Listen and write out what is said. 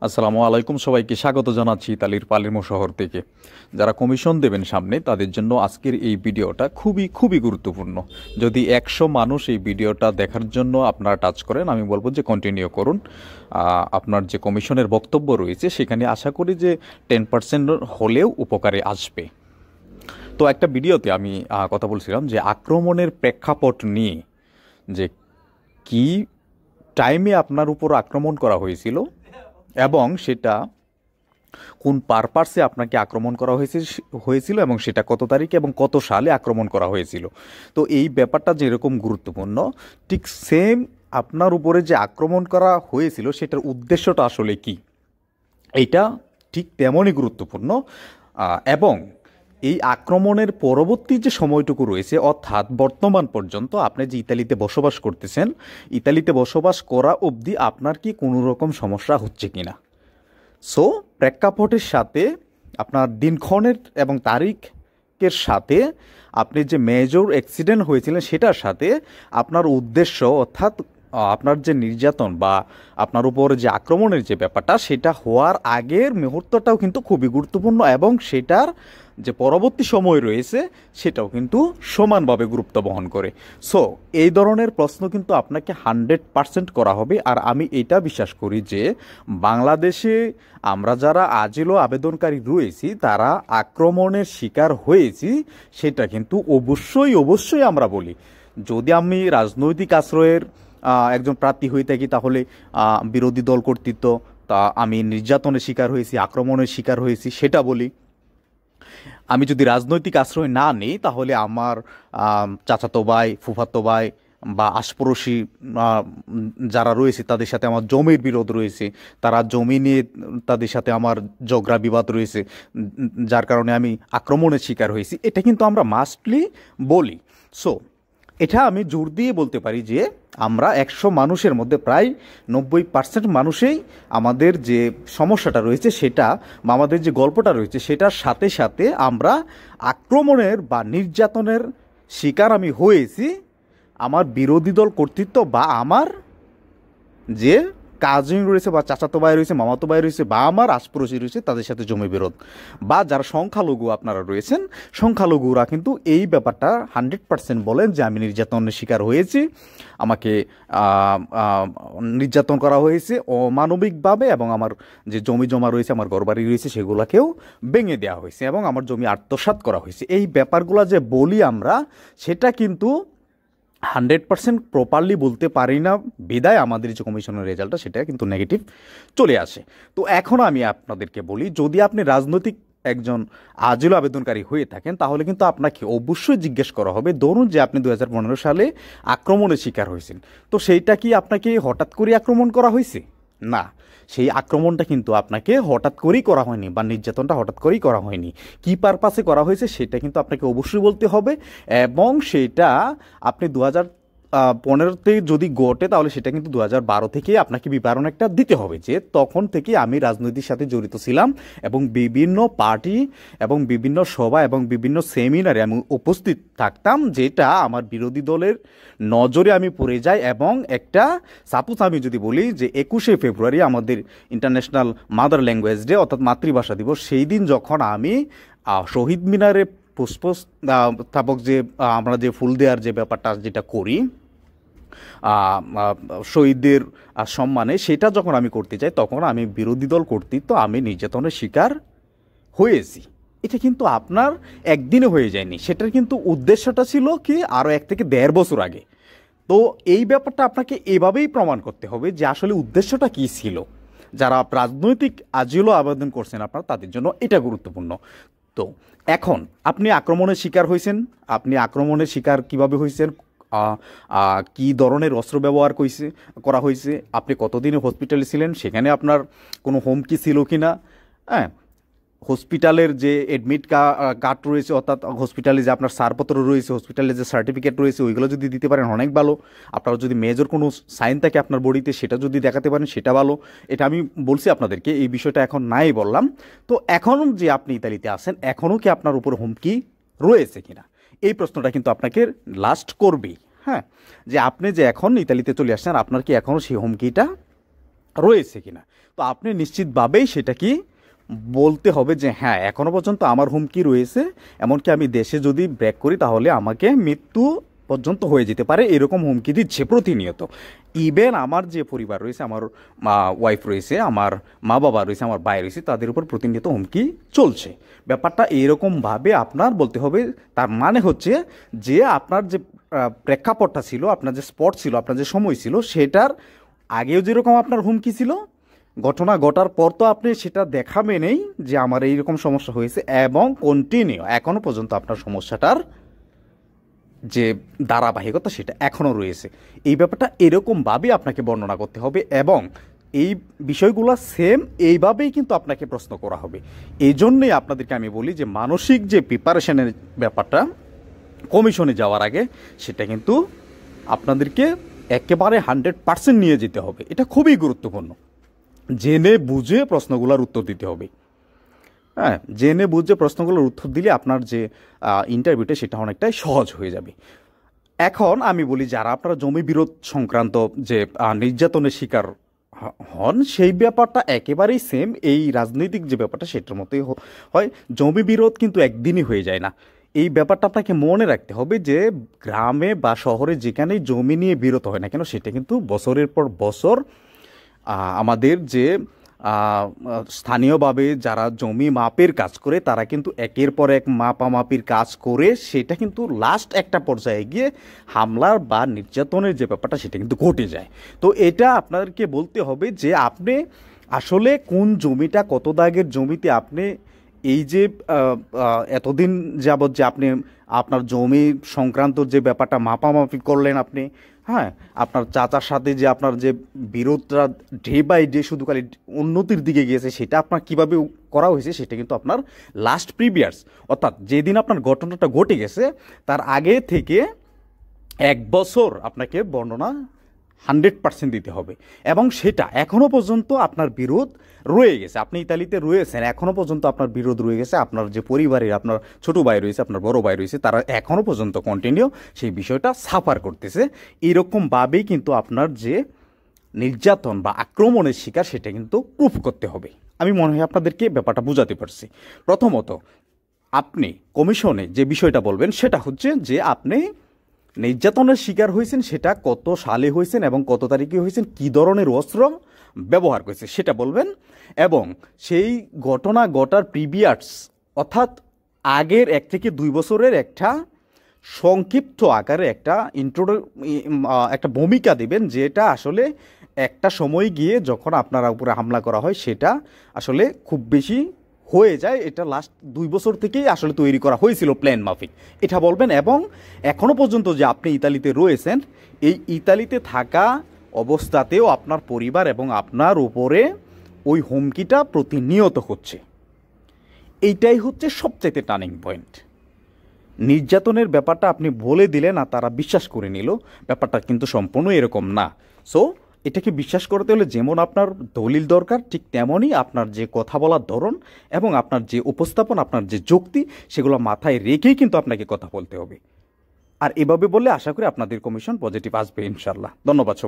আসসালামু আলাইকুম, সবাইকে স্বাগত জানাচ্ছি ইতালির পালেরমো শহর থেকে। যারা কমিশন দেবেন সামনে, তাদের জন্য আজকের এই ভিডিওটা খুবই খুবই গুরুত্বপূর্ণ। যদি 100 মানুষ এই ভিডিওটা দেখার জন্য আপনারা টাচ করেন, আমি বলবো যে কন্টিনিউ করুন। আপনার যে কমিশনের বক্তব্য রয়েছে সেখানে আশা করি যে 10% হলেও উপকারে আসবে। তো একটা ভিডিওতে আমি কথা বলছিলাম যে আক্রমণের প্রেক্ষাপট নিয়ে, যে কি টাইমে আপনার উপর আক্রমণ করা হয়েছিল এবং সেটা কোন পারপাসে আপনাকে আক্রমণ করা হয়েছিল এবং সেটা কত তারিখে এবং কত সালে আক্রমণ করা হয়েছিল। তো এই ব্যাপারটা যেরকম গুরুত্বপূর্ণ, ঠিক সেম আপনার উপরে যে আক্রমণ করা হয়েছিল সেটার উদ্দেশ্যটা আসলে কি, এইটা ঠিক তেমনই গুরুত্বপূর্ণ। এবং এই আক্রমণের পরবর্তী যে সময়টুকু রয়েছে, অর্থাৎ বর্তমান পর্যন্ত আপনি যে ইতালিতে বসবাস করতেছেন, ইতালিতে বসবাস করা অবধি আপনার কি কোনো রকম সমস্যা হচ্ছে কি না। সো প্রেক্ষাপটের সাথে আপনার দিনক্ষণের এবং তারিখের সাথে আপনি যে মেজর অ্যাক্সিডেন্ট হয়েছিলেন সেটার সাথে আপনার উদ্দেশ্য, অর্থাৎ আপনার যে নির্যাতন বা আপনার উপর যে আক্রমণের যে ব্যাপারটা, সেটা হওয়ার আগের মুহূর্তটাও কিন্তু খুবই গুরুত্বপূর্ণ এবং সেটার যে পরবর্তী সময় রয়েছে সেটাও কিন্তু সমানভাবে গুরুত্ব বহন করে। সো এই ধরনের প্রশ্ন কিন্তু আপনাকে 100% করা হবে। আর আমি এটা বিশ্বাস করি যে বাংলাদেশে আমরা যারা আজিলো আবেদনকারী রয়েছি, তারা আক্রমণের শিকার হয়েছি, সেটা কিন্তু অবশ্যই অবশ্যই আমরা বলি। যদি আমি রাজনৈতিক আশ্রয়ের একজন প্রার্থী হয়ে থাকি, তাহলে বিরোধী দল কর্তৃত্ব, তা আমি নির্যাতনের শিকার হয়েছি, আক্রমণের শিকার হয়েছি, সেটা বলি। আমি যদি রাজনৈতিক আশ্রয় না নিই, তাহলে আমার চাচাতো ভাই, ফুফাতো ভাই বা আশপড়শি যারা রয়েছে তাদের সাথে আমার জমির বিরোধ রয়েছে, তারা জমি নিয়ে তাদের সাথে আমার ঝগড়া বিবাদ রয়েছে, যার কারণে আমি আক্রমণের শিকার হয়েছি, এটা কিন্তু আমরা মাস্টলি বলি। সো এটা আমি জোর দিয়ে বলতে পারি যে আমরা 100 মানুষের মধ্যে প্রায় 90% মানুষেই আমাদের যে সমস্যাটা রয়েছে সেটা বা আমাদের যে গল্পটা রয়েছে সেটার সাথে সাথে আমরা আক্রমণের বা নির্যাতনের শিকার আমি হয়েছি আমার বিরোধী দল কর্তৃত্ব বা আমার যে কাজিন রয়েছে বা চাচাতো ভাই রয়েছে, মামাতো ভাই রয়েছে বা আমার আশপাশি রয়েছে, তাদের সাথে জমি বিরোধ, বা যারা সংখ্যালঘু আপনারা রয়েছেন, সংখ্যালঘুরা কিন্তু এই ব্যাপারটা 100% বলেন যে আমি নির্যাতনের শিকার হয়েছি, আমাকে নির্যাতন করা হয়েছে অমানবিকভাবে এবং আমার যে জমি জমা রয়েছে, আমার ঘরবাড়ি রয়েছে, সেগুলোকেও ভেঙে দেওয়া হয়েছে এবং আমার জমি আত্মসাৎ করা হয়েছে। এই ব্যাপারগুলো যে বলি আমরা, সেটা কিন্তু 100% প্রপারলি বলতে পারি না, বিদায় আমাদের যে কমিশনের রেজাল্টটা সেটা কিন্তু নেগেটিভ চলে আসে। তো এখন আমি আপনাদেরকে বলি, যদি আপনি রাজনৈতিক একজন আজিলো আবেদনকারী হয়ে থাকেন, তাহলে কিন্তু আপনাকে অবশ্যই জিজ্ঞেস করা হবে, ধরুন যে আপনি 2015 সালে আক্রমণের শিকার হয়েছেন, তো সেইটা কি আপনাকে হঠাৎ করে আক্রমণ করা হয়েছে? না, সেই আক্রমণটা কিন্তু আপনাকে হঠাৎ করেই করা হয়নি বা নির্যাতনটা হঠাৎ করেই করা হয়নি। কী পারপাসে করা হয়েছে সেটা কিন্তু আপনাকে অবশ্যই বলতে হবে এবং সেটা আপনি 2015-তে যদি ঘটে, তাহলে সেটা কিন্তু 2012 থেকে আপনাকে বিবরণ একটা দিতে হবে যে তখন থেকে আমি রাজনীতির সাথে জড়িত ছিলাম এবং বিভিন্ন পার্টি এবং বিভিন্ন সভা এবং বিভিন্ন সেমিনারে আমি উপস্থিত থাকতাম, যেটা আমার বিরোধী দলের নজরে আমি পড়ে যাই। এবং একটা সাপোজ আমি যদি বলি যে 21শে ফেব্রুয়ারি আমাদের ইন্টারন্যাশনাল মাদার ল্যাঙ্গুয়েজ ডে, অর্থাৎ মাতৃভাষা দিবস, সেই দিন যখন আমি শহীদ মিনারে পুষ্পস্থাপক যে আমরা যে ফুল দেওয়ার যে ব্যাপারটা যেটা করি শহীদদের সম্মানে, সেটা যখন আমি করতে চাই, তখন আমি বিরোধী দল কর্তৃত্ব আমি নির্যাতনের শিকার হয়েছি। এটা কিন্তু আপনার একদিনে হয়ে যায়নি, সেটার কিন্তু উদ্দেশ্যটা ছিল কি আরও 1 থেকে 1.5 বছর আগে। তো এই ব্যাপারটা আপনাকে এভাবেই প্রমাণ করতে হবে যে আসলে উদ্দেশ্যটা কী ছিল। যারা রাজনৈতিক আজিলো আবেদন করছেন আপনারা, তাদের জন্য এটা গুরুত্বপূর্ণ। তো এখন আপনি আক্রমণের শিকার হয়েছেন, আপনি আক্রমণের শিকার কিভাবে হয়েছেন, কি ধরনের অস্ত্র ব্যবহার করা হয়েছে, আপনি কতদিনে হসপিটালে ছিলেন, সেখানে আপনার কোনো হুমকি ছিল কি না, হ্যাঁ, হসপিটালের যে অ্যাডমিট কার্ড রয়েছে, অর্থাৎ হসপিটালে যে আপনার ছাড়পত্র রয়েছে, হসপিটালে যে সার্টিফিকেট রয়েছে, ওইগুলো যদি দিতে পারেন অনেক ভালো। আপনারা যদি মেজর কোনো সাইন থাকে আপনার বডিতে, সেটা যদি দেখাতে পারেন সেটা ভালো। এটা আমি বলছি আপনাদেরকে, এই বিষয়টা এখন নাই বললাম। তো এখন যে আপনি ইতালিতে আছেন, এখনও কি আপনার উপর হুমকি রয়েছে কিনা, এই প্রশ্নটা কিন্তু আপনাকে লাস্ট করবেই। হ্যাঁ, যে আপনি যে এখন ইতালিতে চলে আসছেন, আপনার কি এখনও সেই হুমকিটা রয়েছে কিনা। তো আপনি নিশ্চিতভাবেই সেটা কি বলতে হবে যে হ্যাঁ এখনও পর্যন্ত আমার হুমকি রয়েছে, এমনকি আমি দেশে যদি ব্রেক করি তাহলে আমাকে মৃত্যু পর্যন্ত হয়ে যেতে পারে, এরকম হুমকি দিচ্ছে প্রতিনিয়ত। ইভেন আমার যে পরিবার রয়েছে, আমার ওয়াইফ রয়েছে, আমার মা বাবা রয়েছে, আমার ভাই রয়েছে, তাদের উপর প্রতিনিয়ত হুমকি চলছে। ব্যাপারটা এরকমভাবে আপনার বলতে হবে। তার মানে হচ্ছে যে আপনার যে প্রেক্ষাপটটা ছিল, আপনার যে স্পট ছিল, আপনার যে সময় ছিল, সেটার আগেও যেরকম আপনার হুমকি ছিল, ঘটনা ঘটার পর তো আপনি সেটা দেখাবেনই যে আমার এইরকম সমস্যা হয়েছে, এবং কন্টিনিউ এখনও পর্যন্ত আপনার সমস্যাটার যে ধারাবাহিকতা সেটা এখনও রয়েছে। এই ব্যাপারটা এরকমভাবে আপনাকে বর্ণনা করতে হবে, এবং এই বিষয়গুলো সেম এইভাবেই কিন্তু আপনাকে প্রশ্ন করা হবে। এই জন্যেই আপনাদেরকে আমি বলি যে মানসিক যে প্রিপারেশনের ব্যাপারটা কমিশনে যাওয়ার আগে, সেটা কিন্তু আপনাদেরকে একেবারে 100% নিয়ে যেতে হবে। এটা খুবই গুরুত্বপূর্ণ। জেনে বুঝে প্রশ্নগুলোর উত্তর দিতে হবে। হ্যাঁ, জেনে বুঝে প্রশ্নগুলোর উত্তর দিলে আপনার যে ইন্টারভিউটা সেটা অনেকটাই সহজ হয়ে যাবে। এখন আমি বলি, যারা আপনারা জমি বিরোধ সংক্রান্ত যে নির্যাতনের শিকার হন, সেই ব্যাপারটা একেবারেই সেম এই রাজনৈতিক যে ব্যাপারটা সেটার মতোই হয়। জমি বিরোধ কিন্তু একদিনই হয়ে যায় না। এই ব্যাপারটা আপনাকে মনে রাখতে হবে যে গ্রামে বা শহরে যেখানেই জমি নিয়ে বিরোধ হয় না কেন, সেটা কিন্তু বছরের পর বছর আমাদের যে স্থানীয়ভাবে যারা জমি মাপের কাজ করে, তারা কিন্তু একের পর এক মাপামাপির কাজ করে সেটা কিন্তু লাস্ট একটা পর্যায়ে গিয়ে হামলার বা নির্যাতনের যে ব্যাপারটা সেটা কিন্তু ঘটে যায়। তো এটা আপনাদেরকে বলতে হবে যে আপনি আসলে কোন জমিটা, কত দাগের জমিতে আপনি এই যে এতদিন যাবৎ যে আপনি আপনার জমি সংক্রান্ত যে ব্যাপারটা মাপামাপি করলেন আপনি, হ্যাঁ, আপনার চাচার সাথে যে আপনার যে বিরোধটা ডে বাই ডে শুধু খালি উন্নতির দিকে গিয়েছে, সেটা আপনার কীভাবে করা হয়েছে সেটা কিন্তু আপনার লাস্ট প্রিভিয়াস, অর্থাৎ যেদিন আপনার ঘটনাটা ঘটে গেছে তার আগে থেকে 1 বছর আপনাকে বর্ণনা 100% দিতে হবে। এবং সেটা এখনও পর্যন্ত আপনার বিরোধ রয়ে গেছে, আপনি ইতালিতে রয়েছেন, এখনও পর্যন্ত আপনার বিরোধ রয়ে গেছে, আপনার যে পরিবারের আপনার ছোটো ভাই রয়েছে, আপনার বড় ভাই রয়েছে, তারা এখনও পর্যন্ত কন্টিনিউ সেই বিষয়টা সাফার করতেছে। এরকমভাবেই কিন্তু আপনার যে নির্যাতন বা আক্রমণের শিকার সেটা কিন্তু প্রুফ করতে হবে। আমি মনে হয় আপনাদেরকে ব্যাপারটা বোঝাতে পারছি। প্রথমত আপনি কমিশনে যে বিষয়টা বলবেন সেটা হচ্ছে যে আপনি নির্যাতনের শিকার হয়েছেন, সেটা কত সালে হয়েছেন এবং কত তারিখে হয়েছেন, কী ধরনের অস্ত্র ব্যবহার করেছে সেটা বলবেন, এবং সেই ঘটনা ঘটার প্রিভিয়াস অর্থাৎ আগের 1 থেকে 2 বছরের একটা সংক্ষিপ্ত আকারে একটা একটা ভূমিকা দেবেন, যেটা আসলে একটা সময় গিয়ে যখন আপনারা উপরে হামলা করা হয় সেটা আসলে খুব বেশি হয়ে যায়, এটা লাস্ট 2 বছর থেকেই আসলে তৈরি করা হয়েছিল প্ল্যান মাফিক, এটা বলবেন। এবং এখনও পর্যন্ত যে আপনি ইতালিতে রয়েছেন, এই ইতালিতে থাকা অবস্থাতেও আপনার পরিবার এবং আপনার উপরে ওই হুমকিটা প্রতিনিয়ত হচ্ছে। এইটাই হচ্ছে সবচেয়ে টার্নিং পয়েন্ট। নির্যাতনের ব্যাপারটা আপনি বলে দিলেন আর তারা বিশ্বাস করে নিল, ব্যাপারটা কিন্তু সম্পূর্ণ এরকম না। সো এটাকে বিশ্বাস করতে হলে যেমন আপনার দলিল দরকার, ঠিক তেমনই আপনার যে কথা বলার ধরন এবং আপনার যে উপস্থাপন, আপনার যে যুক্তি, সেগুলো মাথায় রেখেই কিন্তু আপনাকে কথা বলতে হবে। আর এভাবে বললে আশা করি আপনাদের কমিশন পজিটিভ আসবে ইনশাল্লাহ। ধন্যবাদ সবাই।